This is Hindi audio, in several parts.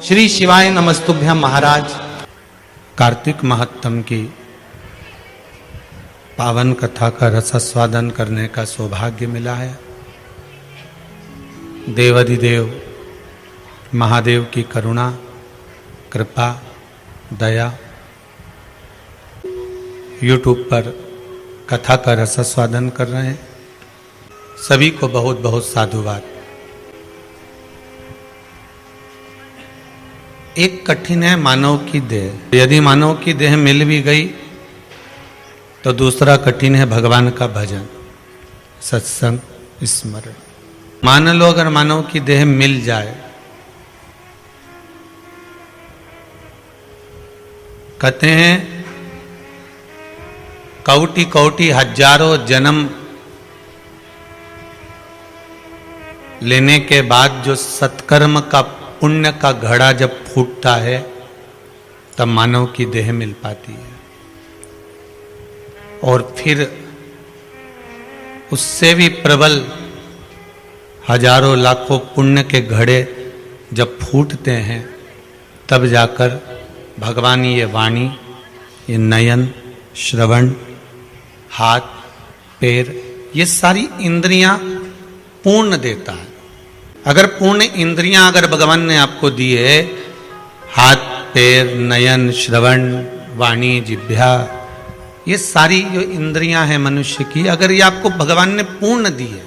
श्री शिवाय नमस्तुभ्यम महाराज। कार्तिक महत्तम की पावन कथा का रसास्वादन करने का सौभाग्य मिला है। देवाधिदेव महादेव की करुणा, कृपा, दया YouTube पर कथा का रसास्वादन कर रहे हैं। सभी को बहुत बहुत साधुवाद। एक कठिन है मानव की देह। यदि मानव की देह मिल भी गई तो दूसरा कठिन है भगवान का भजन, सत्संग, स्मरण। मान लो अगर मानव की देह मिल जाए, कहते हैं कौटि कौटि हजारों जन्म लेने के बाद जो सत्कर्म का पुण्य का घड़ा जब फूटता है तब मानव की देह मिल पाती है। और फिर उससे भी प्रबल हजारों लाखों पुण्य के घड़े जब फूटते हैं तब जाकर भगवान ये वाणी, ये नयन, श्रवण, हाथ, पैर, ये सारी इंद्रियां पूर्ण देता है। अगर पूर्ण इंद्रियां अगर भगवान ने आपको दी है, हाथ, पैर, नयन, श्रवण, वाणी, जिह्वा, ये सारी जो इंद्रियां हैं मनुष्य की, अगर ये आपको भगवान ने पूर्ण दी है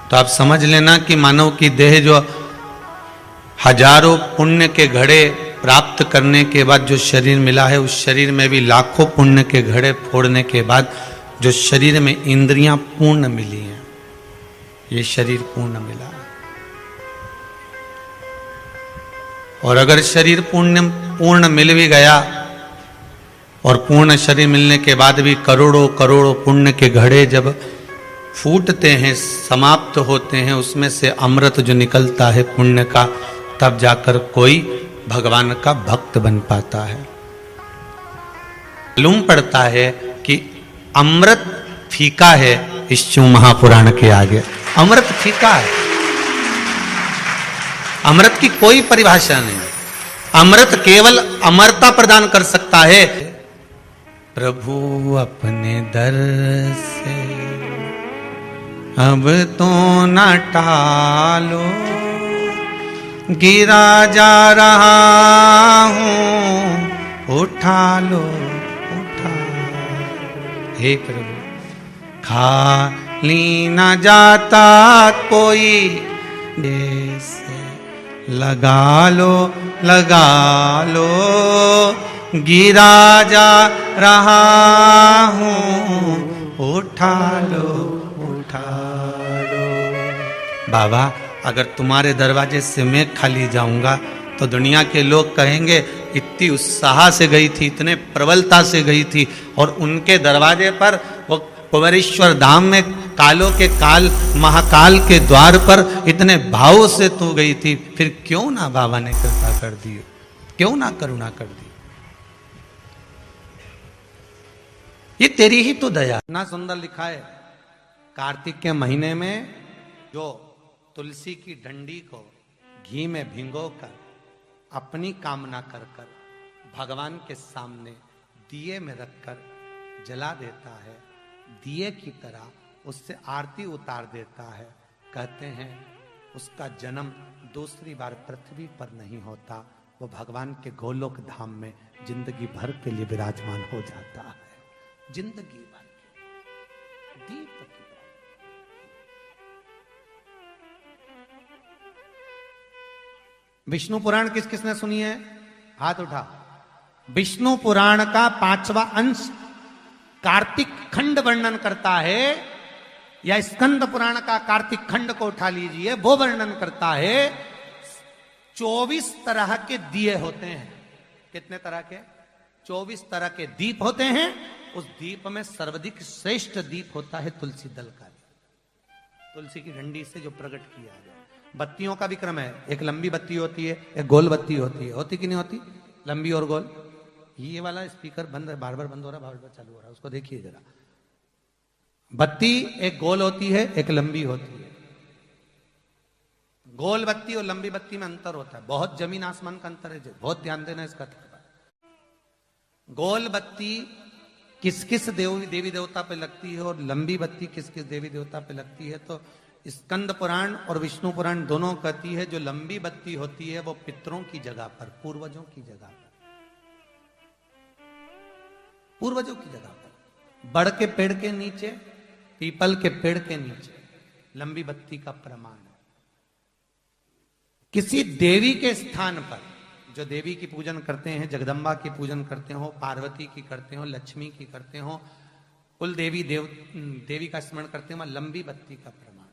तो आप समझ लेना कि मानव की देह जो हजारों पुण्य के घड़े प्राप्त करने के बाद जो शरीर मिला है, उस शरीर में भी लाखों पुण्य के घड़े फोड़ने के बाद जो शरीर में इंद्रियां पूर्ण मिली हैं, ये शरीर पूर्ण मिला। और अगर शरीर पूर्ण मिल भी गया और पूर्ण शरीर मिलने के बाद भी करोड़ों करोड़ों पुण्य के घड़े जब फूटते हैं, समाप्त होते हैं, उसमें से अमृत जो निकलता है पुण्य का, तब जाकर कोई भगवान का भक्त बन पाता है। मालूम पड़ता है कि अमृत फीका है इस शिव महापुराण के आगे। अमृत फीका है। अमृत की कोई परिभाषा नहीं। अमृत केवल अमरता प्रदान कर सकता है। प्रभु अपने दर से अब तो न टालो, गिरा जा रहा हूं, उठा लो, उठा। हे प्रभु, खाली न जाता कोई, जैसे लगा लो, लगा लो, गिरा जा रहा हूं, उठा लो, उठा लो। बाबा, अगर तुम्हारे दरवाजे से मैं खाली जाऊंगा तो दुनिया के लोग कहेंगे इतनी उत्साह से गई थी, इतने प्रबलता से गई थी, और उनके दरवाजे पर वो कुंवरेश्वर धाम में कालों के काल महाकाल के द्वार पर इतने भाव से तू गई थी, फिर क्यों ना बाबा ने कृपा कर दी, क्यों ना करुणा कर दी। ये तेरी ही तो दया। ना सुंदर लिखा है, कार्तिक के महीने में जो तुलसी की डंडी को घी में भिगोकर अपनी कामना कर कर भगवान के सामने दिए में रखकर जला देता है, दिए की तरह उससे आरती उतार देता है। कहते हैं उसका जन्म दूसरी बार पृथ्वी पर नहीं होता, वो भगवान के गोलोक धाम में जिंदगी भर के लिए विराजमान हो जाता है। जिंदगी भर दीप की। विष्णु पुराण किस किसने सुनी है? हाथ उठा। विष्णु पुराण का 5वां अंश कार्तिक खंड वर्णन करता है, या स्कंद पुराण का कार्तिक खंड को उठा लीजिए, वो वर्णन करता है 24 तरह के दिए होते हैं। कितने तरह के? 24 तरह के दीप होते हैं। उस दीप में सर्वाधिक श्रेष्ठ दीप होता है तुलसी दल का, तुलसी की डंडी से जो प्रकट किया गया। बत्तियों का भी क्रम है, एक लंबी बत्ती होती है, एक गोल बत्ती होती है। होती कि नहीं होती? लंबी और गोल। ये वाला स्पीकर बंद है, बार बार बंद हो रहा है, बार बार चालू हो रहा है, उसको देखिए जरा। बत्ती एक गोल होती है, एक लंबी होती है। गोल बत्ती और लंबी बत्ती में अंतर होता है, बहुत जमीन आसमान का अंतर है, बहुत ध्यान देना इस कथा पर। गोल बत्ती किस किस देवी देवता पे लगती है और लंबी बत्ती किस किस देवी देवता पे लगती है, तो स्कंद पुराण और विष्णु पुराण दोनों कहती है जो लंबी बत्ती होती है वो पितरों की जगह पर, पूर्वजों की जगह पर, पूर्वजों की जगह पर, बड़ के पेड़ के नीचे, पीपल के पेड़ के नीचे लंबी बत्ती का प्रमाण है। किसी देवी के स्थान पर, जो देवी की पूजन करते हैं, जगदम्बा की पूजन करते हो, पार्वती की करते हो, लक्ष्मी की करते हो, कुल देवी का स्मरण करते हो, लंबी बत्ती का प्रमाण।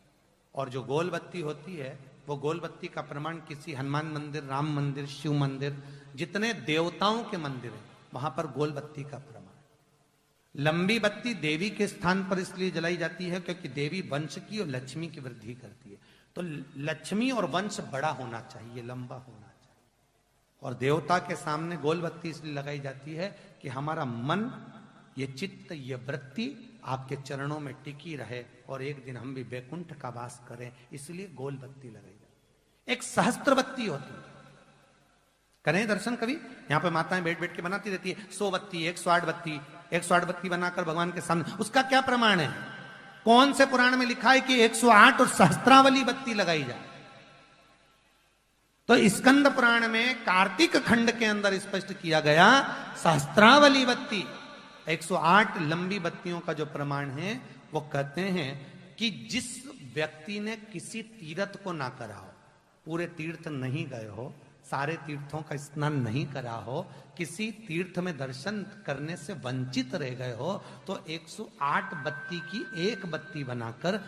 और जो गोल बत्ती होती है वो गोल बत्ती का प्रमाण किसी हनुमान मंदिर, राम मंदिर, शिव मंदिर, जितने देवताओं के मंदिर हैं वहां पर गोल बत्ती का प्रमाण। लंबी बत्ती देवी के स्थान पर इसलिए जलाई जाती है क्योंकि देवी वंश की और लक्ष्मी की वृद्धि करती है, तो लक्ष्मी और वंश बड़ा होना चाहिए, लंबा होना चाहिए। और देवता के सामने गोल बत्ती इसलिए लगाई जाती है कि हमारा मन, ये चित्त, ये वृत्ति आपके चरणों में टिकी रहे और एक दिन हम भी वैकुंठ का वास करें, इसलिए गोल बत्ती लगाई जाती है। एक सहस्त्र बत्ती होती है, करें दर्शन कभी, यहां पे माताएं बैठ बैठ के बनाती रहती है 100 बत्ती, 108 बत्ती, 108 बत्ती बनाकर भगवान के सामने, उसका क्या प्रमाण है? कौन से पुराण में लिखा है कि 108 और सहस्त्रावली बत्ती लगाई जाए? तो स्कंद पुराण में कार्तिक खंड के अंदर स्पष्ट किया गया, सहस्त्रावली बत्ती, 108 लंबी बत्तियों का जो प्रमाण है वो कहते हैं कि जिस व्यक्ति ने किसी तीर्थ को ना करा हो, पूरे तीर्थ नहीं गए हो, सारे तीर्थों का स्नान नहीं करा हो, किसी तीर्थ में दर्शन करने से वंचित रह गए हो, तो 108 बत्ती की एक बत्ती बनाकर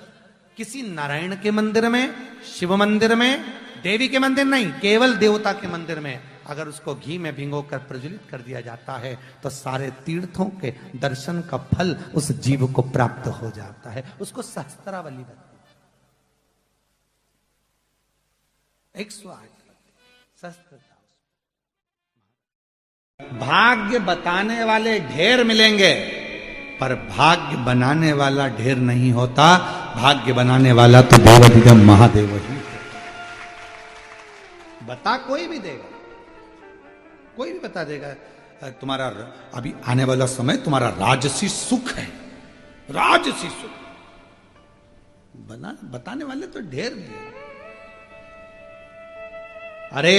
किसी नारायण के मंदिर में, शिव मंदिर में, देवी के मंदिर नहीं, केवल देवता के मंदिर में अगर उसको घी में भिगोकर प्रज्वलित कर दिया जाता है तो सारे तीर्थों के दर्शन का फल उस जीव को प्राप्त हो जाता है। उसको सहस्त्रावली बत्ती, 108 सहस्त्रता। भाग्य बताने वाले ढेर मिलेंगे पर भाग्य बनाने वाला ढेर नहीं होता। भाग्य बनाने वाला तो देवाधिदेव महादेव ही। बता कोई भी देगा, कोई भी बता देगा तुम्हारा अभी आने वाला समय तुम्हारा राजसी सुख है, राजसी सुख। बताने वाले तो ढेर मिले। अरे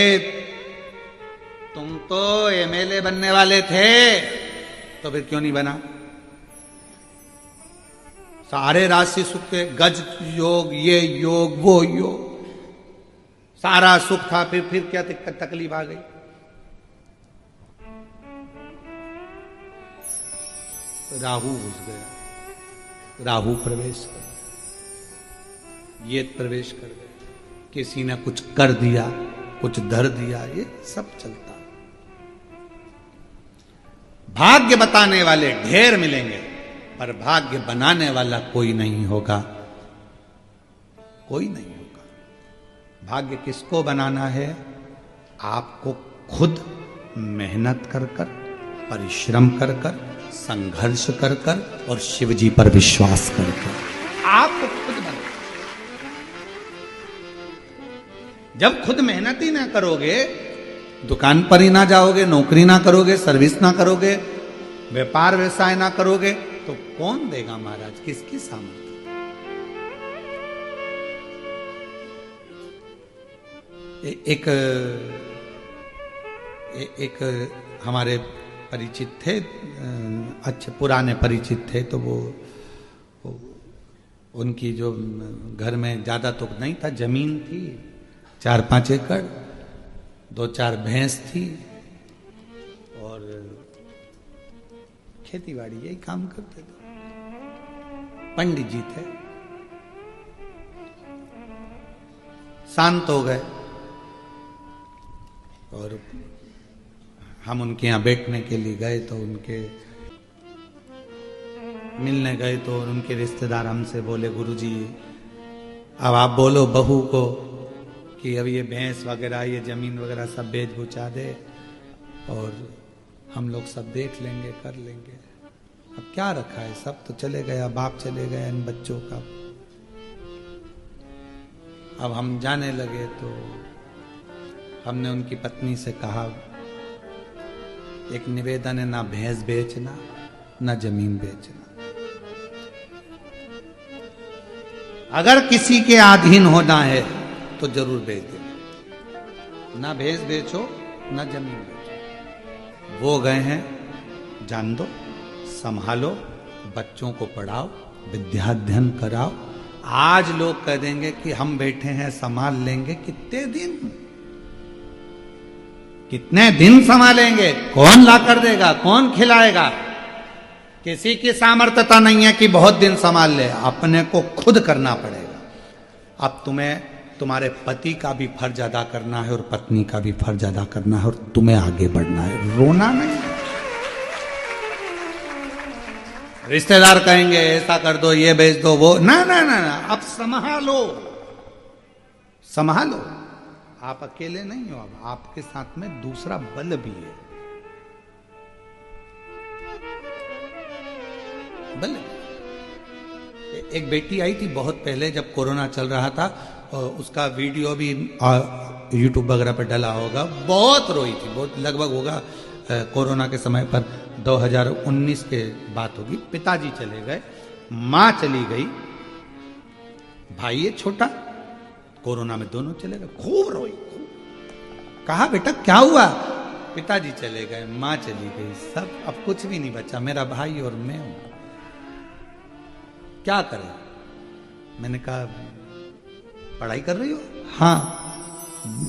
तुम तो एमएलए बनने वाले थे तो फिर क्यों नहीं बना? सारे राशि सुख के, गज योग, ये योग, वो योग, सारा सुख था, फिर क्या तकलीफ आ गई? राहु घुस गया, राहु प्रवेश कर गया, ये प्रवेश कर गया, किसी ने कुछ कर दिया, कुछ धर दिया, ये सब चलता। भाग्य बताने वाले ढेर मिलेंगे पर भाग्य बनाने वाला कोई नहीं होगा, कोई नहीं होगा। भाग्य किसको बनाना है? आपको खुद मेहनत कर कर, परिश्रम कर कर, संघर्ष कर कर और शिव जी पर विश्वास कर कर आपको खुद बना। जब खुद मेहनत ही ना करोगे, दुकान पर ही ना जाओगे, नौकरी ना करोगे, सर्विस ना करोगे, व्यापार व्यवसाय ना करोगे, तो कौन देगा महाराज? किसकी सामर्थ्य? एक हमारे परिचित थे, अच्छे पुराने परिचित थे, तो वो उनकी जो घर में ज्यादा तो नहीं था, जमीन थी 4-5 एकड़, 2-4 भैंस थी और खेती बाड़ी यही काम करते थे। पंडित जी थे, शांत हो गए और हम उनके यहाँ बैठने के लिए गए, तो उनके मिलने गए तो उनके रिश्तेदार हमसे बोले, गुरुजी अब आप बोलो बहू को कि अब ये भैंस वगैरह, ये जमीन वगैरह सब बेच बुचा दे और हम लोग सब देख लेंगे, कर लेंगे। अब क्या रखा है, सब तो चले गया, बाप चले गया इन बच्चों का। अब हम जाने लगे तो हमने उनकी पत्नी से कहा, एक निवेदन है, ना भैंस बेचना ना जमीन बेचना। अगर किसी के अधीन होना है तो जरूर बेच देना, ना भैंस बेचो ना जमीन बेचो। वो गए हैं, जान दो, संभालो, बच्चों को पढ़ाओ, विद्या अध्ययन कराओ। आज लोग कह देंगे कि हम बैठे हैं संभाल लेंगे, कितने दिन संभालेंगे? कौन ला कर देगा? कौन खिलाएगा? किसी की सामर्थ्यता नहीं है कि बहुत दिन संभाल ले, अपने को खुद करना पड़ेगा। अब तुम्हें तुम्हारे पति का भी फर्ज अदा करना है और पत्नी का भी फर्ज अदा करना है, और तुम्हें आगे बढ़ना है, रोना नहीं। रिश्तेदार कहेंगे ऐसा कर दो, ये भेज दो, वो ना ना ना ना, अब संभालो, संभालो। आप अकेले नहीं हो, अब आपके साथ में दूसरा बल भी है, बल। एक बेटी आई थी बहुत पहले जब कोरोना चल रहा था, और उसका वीडियो भी यूट्यूब वगैरह पर डला होगा, बहुत रोई थी, बहुत, लगभग होगा कोरोना के समय पर 2019 के बात होगी। पिताजी चले गए, मां चली गई, भाई है छोटा, कोरोना में दोनों चले गए, खूब रोई, खूब। कहा बेटा क्या हुआ? पिताजी चले गए, मां चली गई, सब, अब कुछ भी नहीं बचा, मेरा भाई और मैं हूं, क्या करें? मैंने कहा पढ़ाई कर रही हो? हाँ।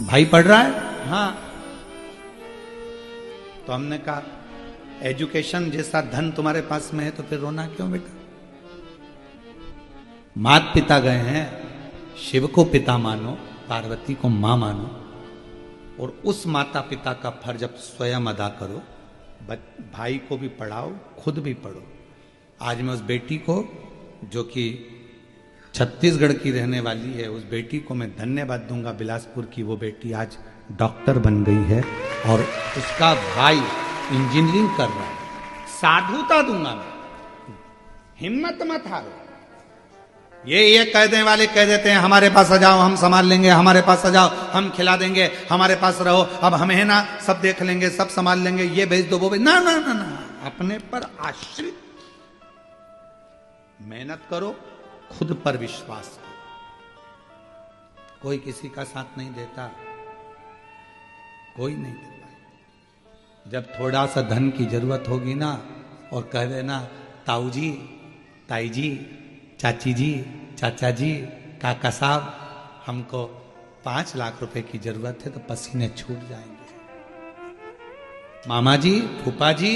भाई पढ़ रहा है? हाँ। तो हमने कहा एजुकेशन जैसा धन तुम्हारे पास में है तो फिर रोना क्यों बेटा? माता पिता गए हैं, शिव को पिता मानो, पार्वती को मां मानो, और उस माता पिता का फर्ज अब स्वयं अदा करो। भाई को भी पढ़ाओ, खुद भी पढ़ो। आज मैं उस बेटी को, जो कि छत्तीसगढ़ की रहने वाली है, उस बेटी को मैं धन्यवाद दूंगा, बिलासपुर की वो बेटी आज डॉक्टर बन गई है और उसका भाई इंजीनियरिंग कर रहा है। साधुता दूंगा मैं, हिम्मत मत हारो। ये कहने वाले कह देते हैं हमारे पास आ जाओ, हम संभाल लेंगे, हमारे पास आ जाओ, हम खिला देंगे, हमारे पास रहो, अब हमें है ना, सब देख लेंगे, सब संभाल लेंगे, ये भेज दो, वो भेज, ना ना ना ना, अपने पर आश्रित। मेहनत करो, खुद पर विश्वास करो। कोई किसी का साथ नहीं देता, कोई नहीं देता। जब थोड़ा सा धन की जरूरत होगी ना, और कह देना ताऊ जी, ताई जी, चाची जी, चाचा जी, काका साहब, हमको 5 लाख रुपए की जरूरत है, तो पसीने छूट जाएंगे। मामा जी, फूफा जी,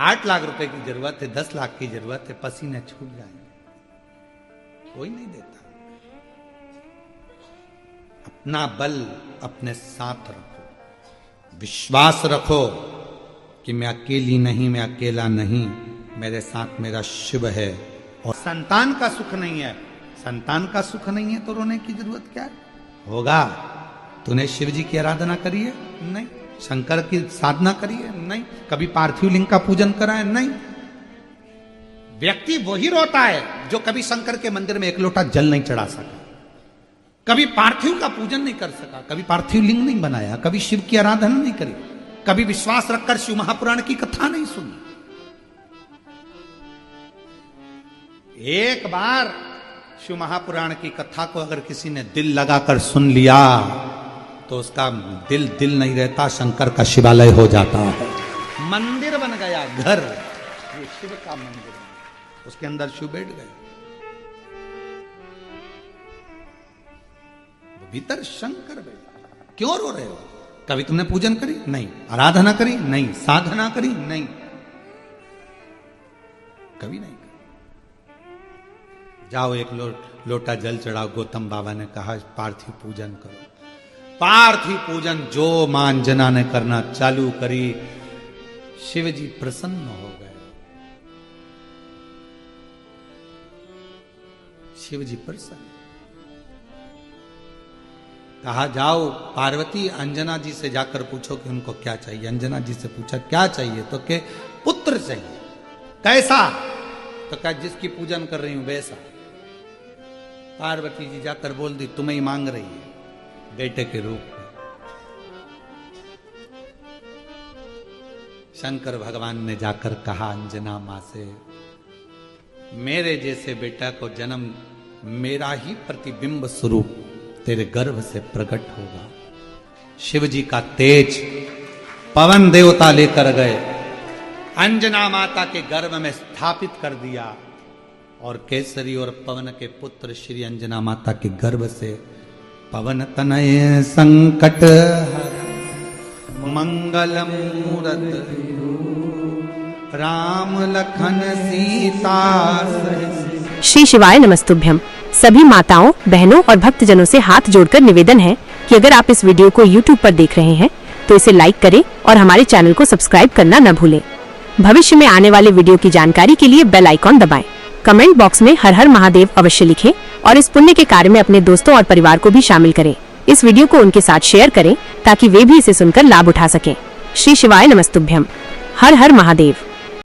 8 लाख रुपए की जरूरत है, 10 लाख की जरूरत है, पसीने छूट जाएंगे। कोई नहीं देता। अपना बल अपने साथ रखो, विश्वास रखो कि मैं अकेली नहीं, मैं अकेला नहीं, मेरे साथ मेरा शिव है। और संतान का सुख नहीं है, संतान का सुख नहीं है तो रोने की जरूरत क्या है? होगा। तूने शिव जी की आराधना करी है? नहीं। शंकर की साधना करी है? नहीं। कभी पार्थिव लिंग का पूजन करा है? नहीं। व्यक्ति वही रोता है जो कभी शंकर के मंदिर में एक लोटा जल नहीं चढ़ा सका, कभी पार्थिव का पूजन नहीं कर सका, कभी पार्थिव लिंग नहीं बनाया, कभी शिव की आराधना नहीं करी, कभी विश्वास रखकर शिव महापुराण की कथा नहीं सुनी। एक बार शिव महापुराण की कथा को अगर किसी ने दिल लगाकर सुन लिया तो उसका दिल नहीं रहता, शंकर का शिवालय हो जाता है, मंदिर बन गया, घर, ये शिव का मंदिर, उसके अंदर शिव बैठ गए, भीतर शंकर बैठा। क्यों रो रहे हो? कभी तुमने पूजन करी? नहीं। आराधना करी? नहीं। साधना करी? नहीं, कभी नहीं। जाओ एक लोटा जल चढ़ाओ। गौतम बाबा ने कहा पार्थिव पूजन करो। पार्थिव पूजन जो मां अंजना ने करना चालू करी, शिव जी प्रसन्न हो गए, शिव जी प्रसन्न। कहा जाओ पार्वती अंजना जी से जाकर पूछो कि उनको क्या चाहिए। अंजना जी से पूछा क्या चाहिए? तो के पुत्र चाहिए। कैसा? तो कहा जिसकी पूजन कर रही हूं वैसा। पार्वती जी जाकर बोल दी तुम्हें ही मांग रही है बेटे के रूप में। शंकर भगवान ने जाकर कहा अंजना मां से, मेरे जैसे बेटा को जन्म मेरा ही प्रतिबिंब स्वरूप तेरे गर्भ से प्रकट होगा। शिव जी का तेज पवन देवता लेकर गए, अंजना माता के गर्भ में स्थापित कर दिया और केसरी और पवन के पुत्र श्री अंजना माता के गर्भ से पवन तनय संकट मंगल मूरत राम लखन सीता। श्री शिवाय नमस्तुभ्यम। सभी माताओं, बहनों और भक्तजनों से हाथ जोड़कर निवेदन है कि अगर आप इस वीडियो को YouTube पर देख रहे हैं तो इसे लाइक करें और हमारे चैनल को सब्सक्राइब करना न भूलें। भविष्य में आने वाले वीडियो की जानकारी के लिए बेल आइकॉन दबाएं। कमेंट बॉक्स में हर हर महादेव अवश्य लिखें और इस पुण्य के कार्य में अपने दोस्तों और परिवार को भी शामिल करें। इस वीडियो को उनके साथ शेयर करें ताकि वे भी इसे सुनकर लाभ उठा सकें। श्री शिवाय नमस्तुभ्यम। हर हर महादेव।